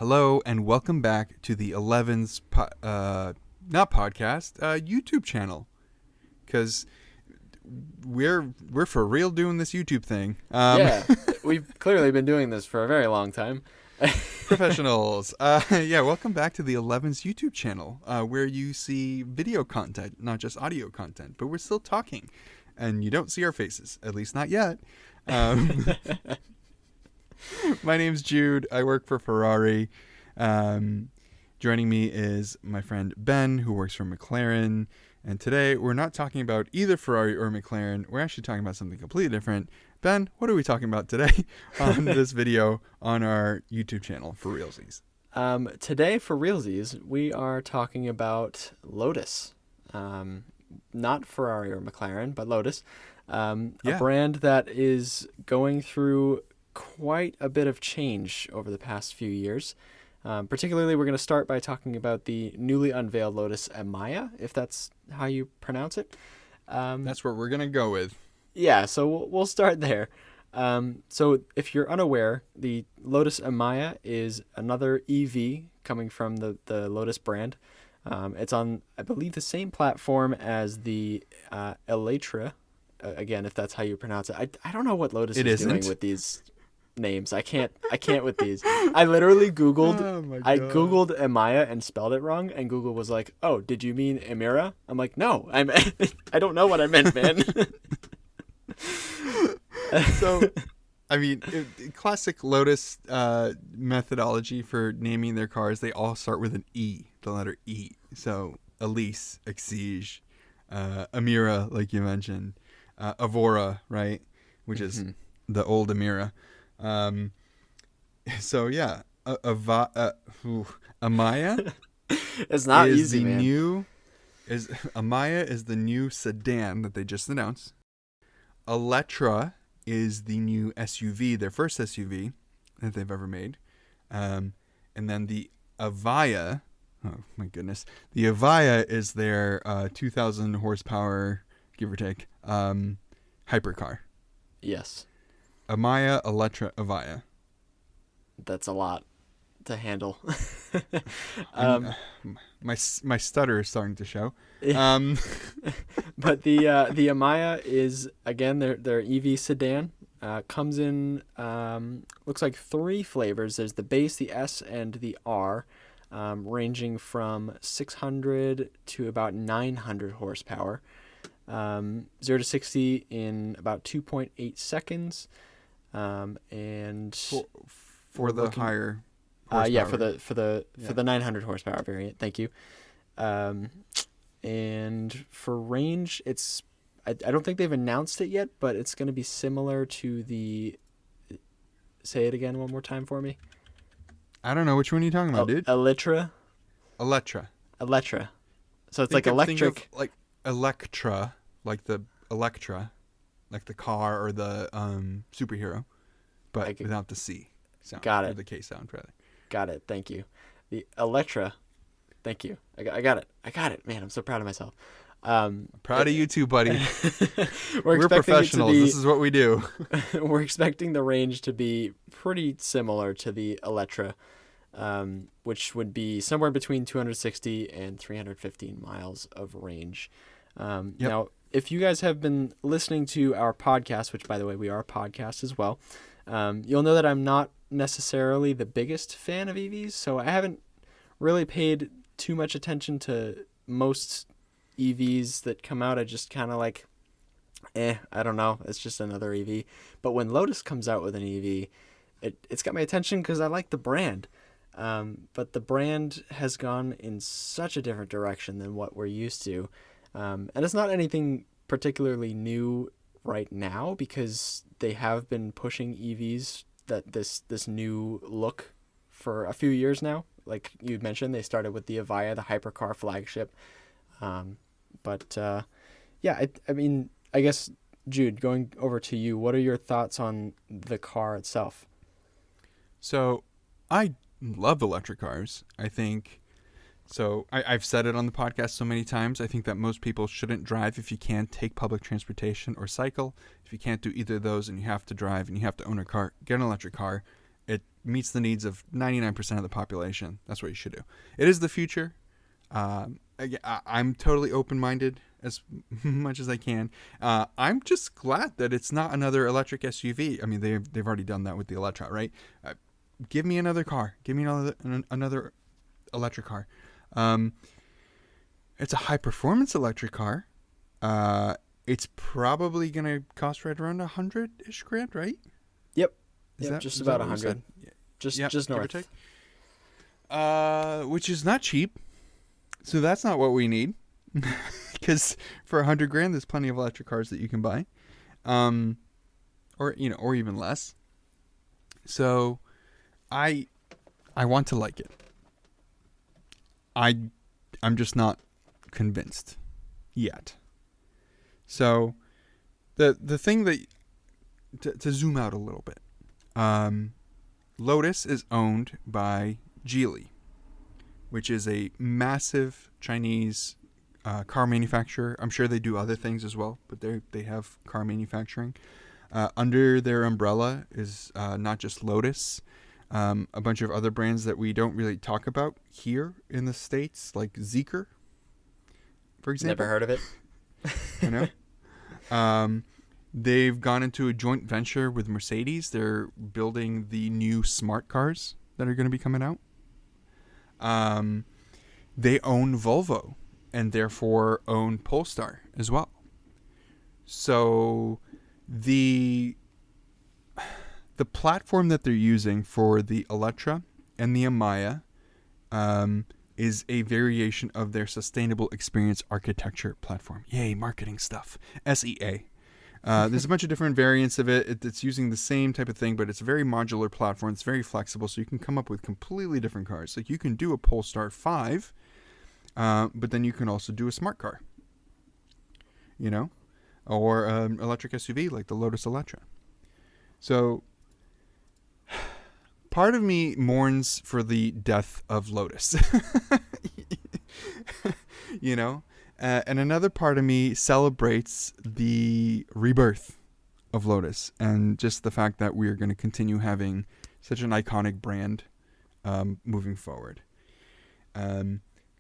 Hello and welcome back to the 11's YouTube channel, because we're for real doing this YouTube thing. Yeah, we've clearly been doing this for a very long time. Professionals. Welcome back to the 11's YouTube channel, where you see video content, not just audio content, but we're still talking, and you don't see our faces, at least not yet. My name's Jude. I work for Ferrari. Joining me is my friend Ben, who works for McLaren. And today we're not talking about either Ferrari or McLaren. We're actually talking about something completely different. Ben, what are we talking about today on this video on our YouTube channel for realsies? Today for realsies, we are talking about Lotus. Not Ferrari or McLaren, but Lotus. A brand that is going through quite a bit of change over the past few years. Particularly, we're going to start by talking about the newly unveiled Lotus Emeya, if that's how you pronounce it. That's what we're going to go with. Yeah, so we'll start there. So if you're unaware, the Lotus Emeya is another EV coming from the Lotus brand. It's on, I believe, the same platform as the Emeya. Again, if that's how you pronounce it. I don't know what Lotus is doing with these names. I can't with these. I literally Googled Googled Emeya and spelled it wrong, and Google was like, "Oh, did you mean Emira?" I'm like, "No, I don't know what I meant, man." So, I mean, classic Lotus methodology for naming their cars, they all start with an E, the letter E. So, Elise, Exige, Emira, like you mentioned, Avora, right, which is the old Emira. Emeya it's not is easy, man. Emeya is the new sedan that they just announced. Electra is the new SUV, their first SUV that they've ever made. And then the Emeya, oh my goodness, the Emeya is their 2,000 horsepower, give or take, hypercar. Yes. Emeya, Electra, Emeya. That's a lot to handle. My stutter is starting to show. But the Emeya is, again, their EV sedan. Comes in, looks like 3 flavors. There's the base, the S, and the R, ranging from 600 to about 900 horsepower. 0 to 60 in about 2.8 seconds. And for the higher horsepower. for the 900 horsepower variant. Thank you. And for range, it's I don't think they've announced it yet, but it's going to be similar to the. Say it again one more time for me. I don't know which one you're talking about, dude. Electra. So it's like electric. Think of, like Electra, like the Electra, like the car or the superhero, but without the C sound. Got it. Or the K sound, rather. Got it. Thank you. The Electra. Thank you. I got it. Man, I'm so proud of myself. Proud of you too, buddy. We're professionals. This is what we do. We're expecting the range to be pretty similar to the Electra, which would be somewhere between 260 and 315 miles of range. Now, if you guys have been listening to our podcast, which, by the way, we are a podcast as well, you'll know that I'm not necessarily the biggest fan of EVs, so I haven't really paid too much attention to most EVs that come out. I just kind of like, I don't know. It's just another EV. But when Lotus comes out with an EV, it's got my attention because I like the brand. But the brand has gone in such a different direction than what we're used to. And it's not anything particularly new right now, because they have been pushing EVs, that this new look, for a few years now. Like you mentioned, they started with the Emeya, the hypercar flagship. I mean, I guess, Jude, going over to you, what are your thoughts on the car itself? So I love electric cars. I think, I've said it on the podcast so many times. I think that most people shouldn't drive if you can't take public transportation or cycle. If you can't do either of those and you have to drive and you have to own a car, get an electric car. meets the needs of 99% of the population. That's what you should do. It is the future. I'm totally open-minded as much as I can. I'm just glad that it's not another electric SUV. I mean, they've already done that with the Electra, right? Give me another car. Give me another electric car. It's a high-performance electric car. It's probably going to cost right around $100-ish grand, right? Yep. Is just about 100. Just north. Which is not cheap. So that's not what we need. Because for $100 grand, there's plenty of electric cars that you can buy. Or even less. So I want to like it. I'm just not convinced yet. So the thing that to zoom out a little bit, Lotus is owned by Geely, which is a massive Chinese car manufacturer. I'm sure they do other things as well, but they have car manufacturing. Under their umbrella is not just Lotus, a bunch of other brands that we don't really talk about here in the States, like Zeekr, for example. Never heard of it. I know. They've gone into a joint venture with Mercedes. They're building the new smart cars that are going to be coming out. They own Volvo and therefore own Polestar as well. So the platform that they're using for the Electra and the Emeya is a variation of their sustainable experience architecture platform. Yay, marketing stuff. SEA. There's a bunch of different variants of it. It's using the same type of thing, but it's a very modular platform. It's very flexible, so you can come up with completely different cars. Like you can do a Polestar 5, but then you can also do a smart car. Or an electric SUV like the Lotus Electra. So part of me mourns for the death of Lotus. And another part of me celebrates the rebirth of Lotus and just the fact that we're going to continue having such an iconic brand moving forward.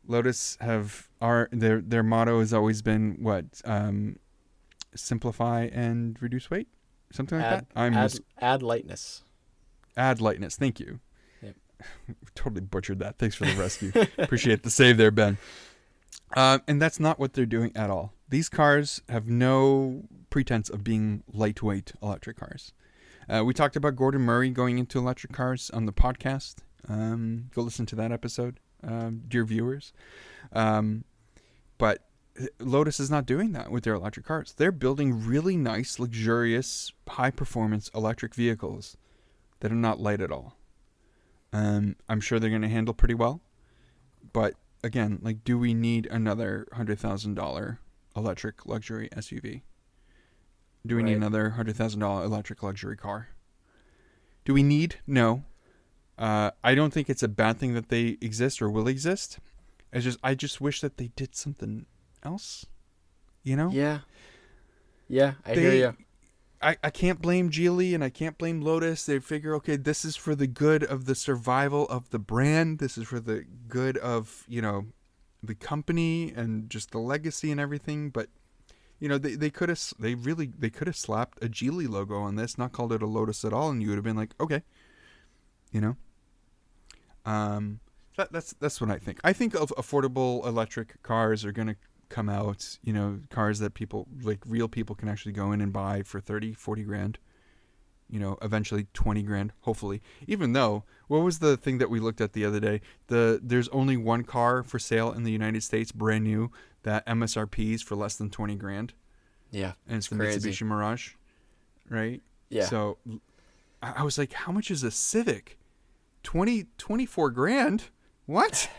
Lotus their motto has always been what? Simplify and reduce weight? Something like that? Add lightness. Add lightness. Thank you. Yep. Totally butchered that. Thanks for the rescue. Appreciate the save there, Ben. And that's not what they're doing at all. These cars have no pretense of being lightweight electric cars. We talked about Gordon Murray going into electric cars on the podcast. Go listen to that episode, dear viewers. But Lotus is not doing that with their electric cars. They're building really nice, luxurious, high-performance electric vehicles that are not light at all. I'm sure they're going to handle pretty well. But again, do we need another $100,000 electric luxury SUV? Do we need another $100,000 electric luxury car? Do we need? No. I don't think it's a bad thing that they exist or will exist. I just wish that they did something else. Yeah, I hear you. I can't blame Geely and I can't blame Lotus. They figure, okay, this is for the good of the survival of the brand. This is for the good of, the company and just the legacy and everything. But, they could have slapped a Geely logo on this, not called it a Lotus at all. And you would have been like, okay, that's what I think. I think of affordable electric cars are going to come out, cars that people, real people can actually go in and buy for 30, 40 grand, eventually 20 grand, hopefully. Even though, what was the thing that we looked at the other day? There's only one car for sale in the United States, brand new, that MSRP is for less than 20 grand. Yeah. And it's the crazy. Mitsubishi Mirage, right? Yeah. So I was like, how much is a Civic? 24 grand? What?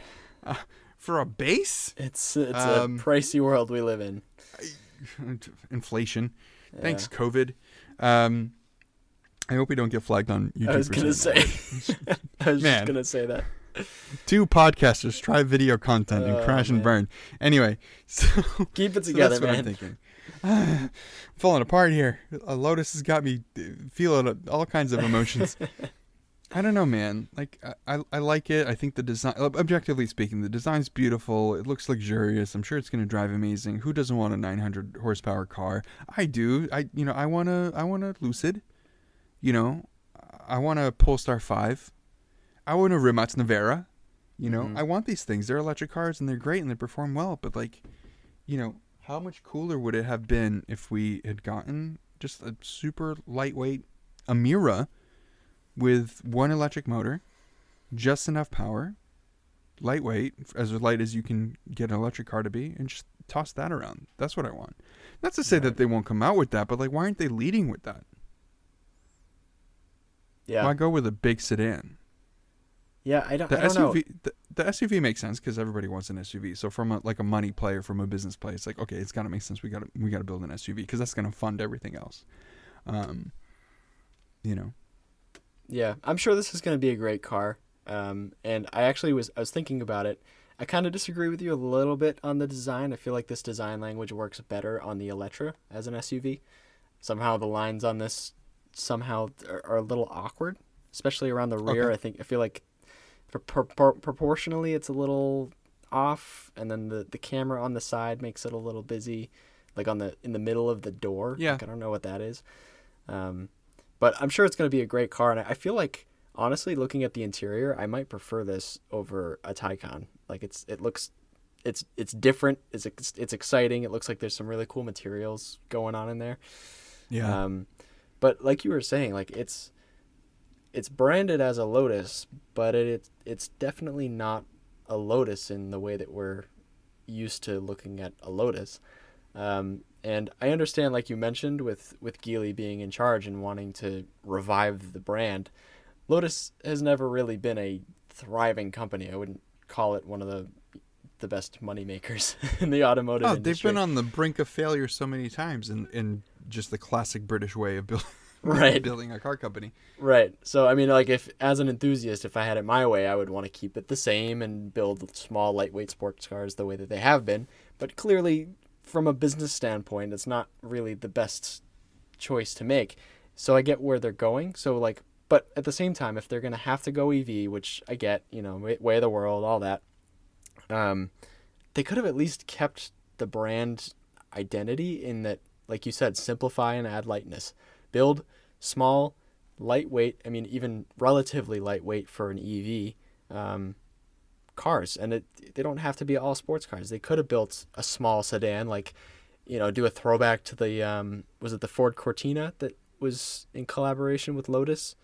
For a base? It's a pricey world we live in. Inflation. Yeah. Thanks, COVID. I hope we don't get flagged on YouTube. I was going to say that. Two podcasters try video content and crash and burn. Anyway, so keep it together, that's what I'm thinking. Falling apart here. Lotus has got me feeling all kinds of emotions. I don't know, man. Like, I like it. I think the design, objectively speaking, the design's beautiful. It looks luxurious. I'm sure it's going to drive amazing. Who doesn't want a 900 horsepower car? I do. I want a Lucid. You know, I want a Polestar 5. I want a Rimac Nevera. You know, Mhm. I want these things. They're electric cars and they're great and they perform well. But like, how much cooler would it have been if we had gotten just a super lightweight Emira with one electric motor, just enough power, lightweight, as light as you can get an electric car to be, and just toss that around. That's what I want. Not to say Right. that they won't come out with that, but like, why aren't they leading with that? Yeah. Why go with a big sedan? Yeah. I The don't know. SUV, the SUV makes sense because everybody wants an SUV. So from a money play or from a business play, it's like, okay, it's got to make sense. We got to build an SUV because that's going to fund everything else. You know. Yeah, I'm sure this is going to be a great car. And I was thinking about it. I kind of disagree with you a little bit on the design. I feel like this design language works better on the Electra as an SUV. Somehow the lines on this are a little awkward, especially around the rear. Okay. I feel like proportionally it's a little off, and then the camera on the side makes it a little busy, like in the middle of the door. Yeah. Like, I don't know what that is. But I'm sure it's going to be a great car, and I feel like, honestly, looking at the interior, I might prefer this over a Taycan. Like, it's different. It's exciting. It looks like there's some really cool materials going on in there. Yeah. But like you were saying, like it's branded as a Lotus, but it's definitely not a Lotus in the way that we're used to looking at a Lotus. And I understand, like you mentioned, with Geely being in charge and wanting to revive the brand, Lotus has never really been a thriving company. I wouldn't call it one of the best money makers in the automotive Oh, industry. they've been on the brink of failure so many times in just the classic British way of Right. building a car company. Right. So, I mean, like, if as an enthusiast, if I had it my way, I would want to keep it the same and build small, lightweight sports cars the way that they have been. But clearly, from a business standpoint, it's not really the best choice to make. So I get where they're going. So, like, but at the same time, if they're going to have to go EV, which I get, way of the world, all that, they could have at least kept the brand identity in that, like you said, simplify and add lightness. Build small, lightweight, I mean, even relatively lightweight for an EV cars. And they don't have to be all sports cars. They could have built a small sedan, like, do a throwback to the, was it the Ford Cortina that was in collaboration with Lotus?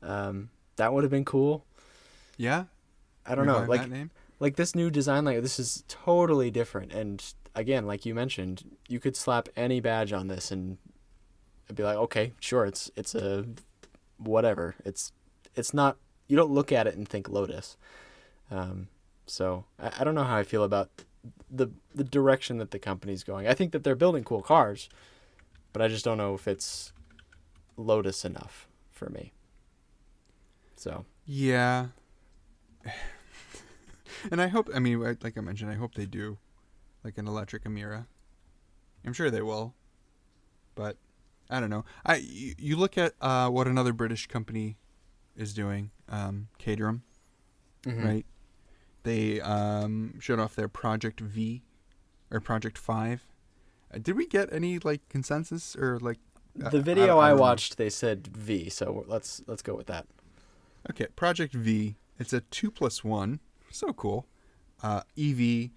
That would have been cool. Yeah. I don't know. Revive that name? Like this new design, like this is totally different. And again, like you mentioned, you could slap any badge on this and it'd be like, okay, sure, it's a whatever. It's not. You don't look at it and think Lotus. So I don't know how I feel about the direction that the company's going. I think that they're building cool cars, but I just don't know if it's Lotus enough for me. So Yeah. And I hope, like I mentioned, I hope they do like an electric Emira. I'm sure they will. But I don't know. You look at what another British company is doing, Caterham, right? They showed off their Project V or Project 5. Did we get any like consensus or like the video I don't know. watched, they said V, so let's go with that. Okay, Project V. It's a 2+1. So cool. EV.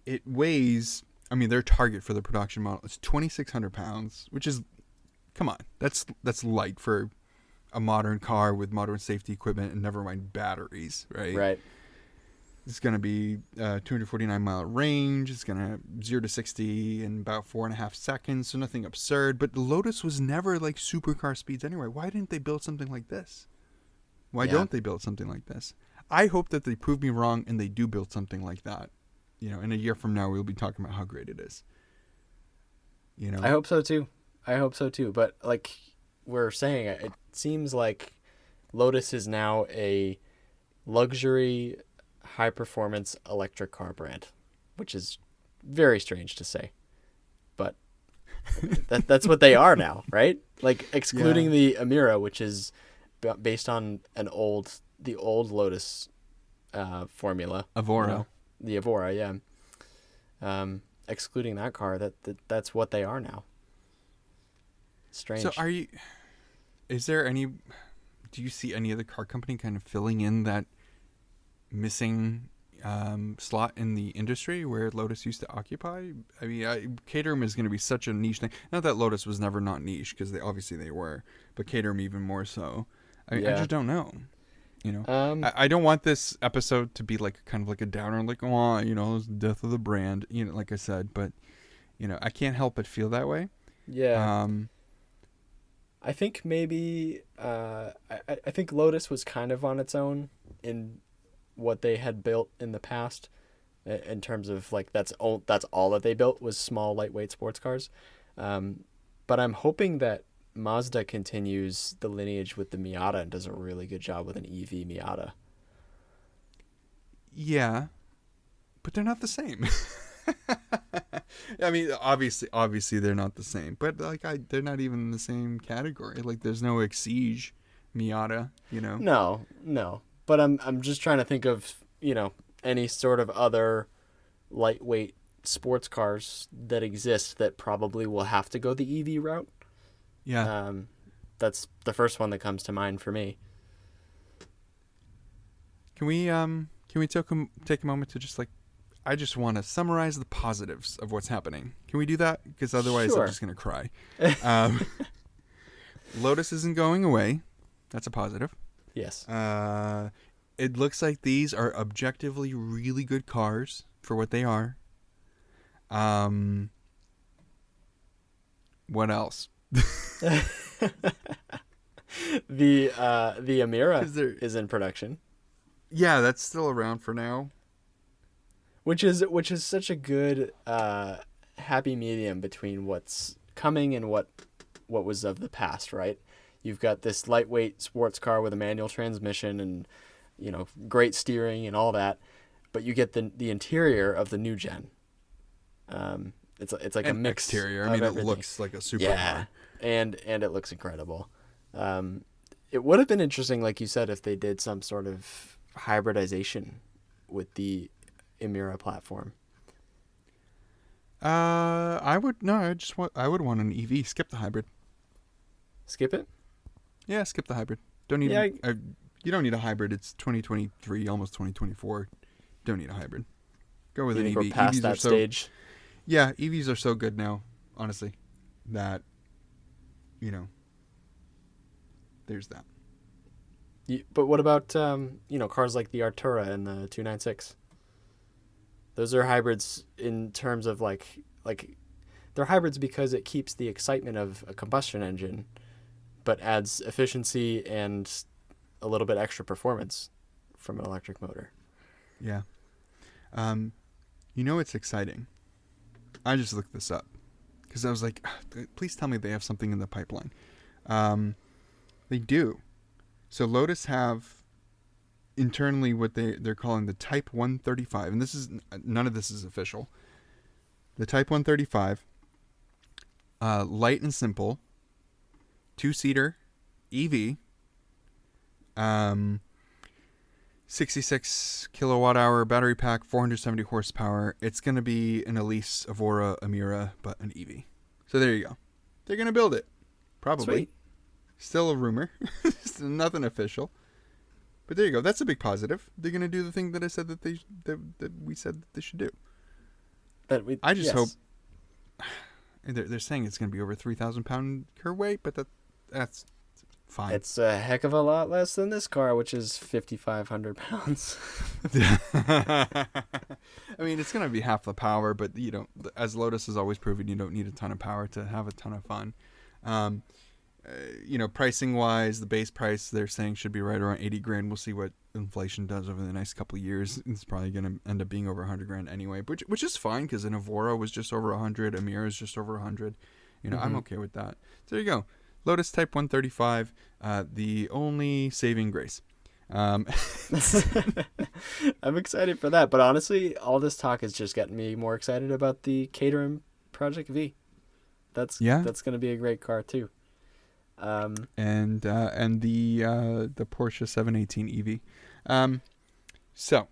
It weighs. Their target for the production model is 2,600 pounds, which is, come on, that's light for a modern car with modern safety equipment and never mind batteries, right? Right. It's going to be 249-mile range. It's going to 0 to 60 in about 4.5 seconds, so nothing absurd. But the Lotus was never like supercar speeds anyway. Why didn't they build something like this? Why don't they build something like this? I hope that they prove me wrong and they do build something like that. In a year from now, we'll be talking about how great it is. I hope so too. But like we're saying, it seems like Lotus is now a luxury, high-performance electric car brand, which is very strange to say. But that's what they are now, right? Like excluding the Emira, which is based on the old Lotus formula. Avora. The Evora, yeah. Excluding that car, that's what they are now. Strange. So do you see any other car company kind of filling in that missing slot in the industry where Lotus used to occupy? I mean, Caterham is going to be such a niche thing. Not that Lotus was never not niche, because they were, but Caterham even more so. I mean, I just don't know. I don't want this episode to be like kind of like a downer, like, oh, it's the death of the brand, like I said, but I can't help but feel that way. Yeah. I think maybe I think Lotus was kind of on its own in what they had built in the past, in terms of like that's all that they built was small lightweight sports cars. But I'm hoping that Mazda continues the lineage with the Miata and does a really good job with an EV Miata. Yeah, but they're not the same. I mean, obviously they're not the same, but like they're not even in the same category. Like there's no Exige Miata, No. But I'm just trying to think of, any sort of other lightweight sports cars that exist that probably will have to go the EV route. Yeah. That's the first one that comes to mind for me. Can we take a moment to just I just want to summarize the positives of what's happening. Can we do that? Because otherwise Sure. I'm just going to cry. Lotus isn't going away. That's a positive. Yes. It looks like these are objectively really good cars for what they are. What else? The Emeya is in production. Yeah, that's still around for now. Which is such a good happy medium between what's coming and what was of the past, right? You've got this lightweight sports car with a manual transmission and great steering and all that, but you get the interior of the new gen. It's like a mix exterior. of I mean, everything. It looks like a super yeah, car. and it looks incredible. It would have been interesting, like you said, if they did some sort of hybridization with the Emeya platform. I would want an EV. Skip the hybrid. Skip it? Yeah, skip the hybrid. Don't need. Yeah, you don't need a hybrid. It's 2023, almost 2024. Don't need a hybrid. Go with you an think EV. we're past EVs that stage? Yeah, EVs are so good now, honestly, that there's that. But what about cars like the Artura and the 296? Those are hybrids in terms of like they're hybrids because it keeps the excitement of a combustion engine, but adds efficiency and a little bit extra from an electric motor. Yeah. It's exciting. I just looked this up because I was like, please tell me they have something in the pipeline. They do. So Lotus have internally what they're calling the Type 135, and none of this is official. The Type 135, light and simple, 2-seater, EV, 66 kilowatt hour battery pack, 470 horsepower. It's going to be an Elise, Evora, Emeya, but an EV. So there you go. They're going to build it. Probably. Sweet. Still a rumor. Nothing official. But there you go. That's a big positive. They're going to do the thing that I said that we said that they should do. I just hope. They're saying it's going to be over 3,000 pound curb weight, but that's fine. It's a heck of a lot less than this car, which is 5,500 pounds. I mean, it's going to be half the power, but as Lotus has always proven, you don't need a ton of power to have a ton of fun. Pricing wise, the base price they're saying should be right around 80 grand. We'll see what inflation does over the next couple of years. It's probably going to end up being over 100 grand anyway, which is fine because an Evora was just over 100, Emeya is just over 100. I'm okay with that. So there you go. Lotus Type 135, the only saving grace. I'm excited for that, but honestly, all this talk is just getting me more excited about the Caterham Project V. That's going to be a great car too. and the Porsche 718 EV. So,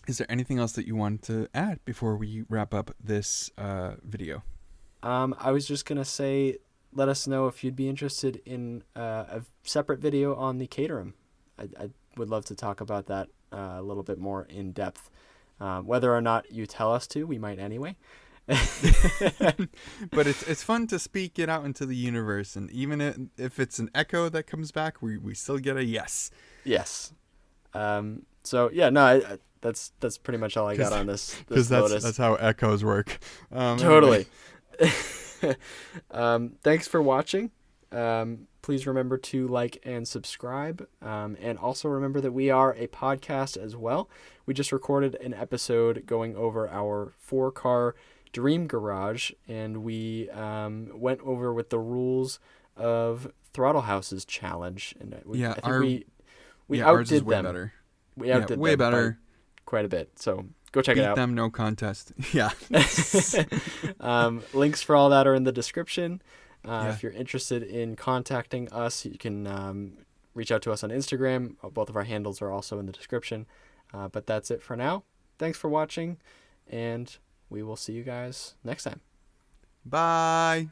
is there anything else that you want to add before we wrap up this video? I was just gonna say, let us know if you'd be interested in a separate video on the Caterham. I would love to talk about that a little bit more in depth. Whether or not you tell us to, we might anyway. But it's fun to speak it out into the universe, and even if it's an echo that comes back, we still get a yes. Yes. So yeah, no, that's pretty much all I got on this Lotus. That's how echoes work. Totally. Thanks for watching. Please remember to like and subscribe. And also remember that we are a podcast as well. We just recorded an episode going over our 4-car dream garage, and we went over with the rules of Throttle House's challenge. And I think we ours is outdid way them. Better. We outdid way them better. by quite a bit. So go check Beat it out. them, no contest. Yeah. Links for all that are in the description. Yeah. If you're interested in contacting us, you can reach out to us on Instagram. Both of our handles are also in the description. But that's it for now. Thanks for watching, and we will see you guys next time. Bye.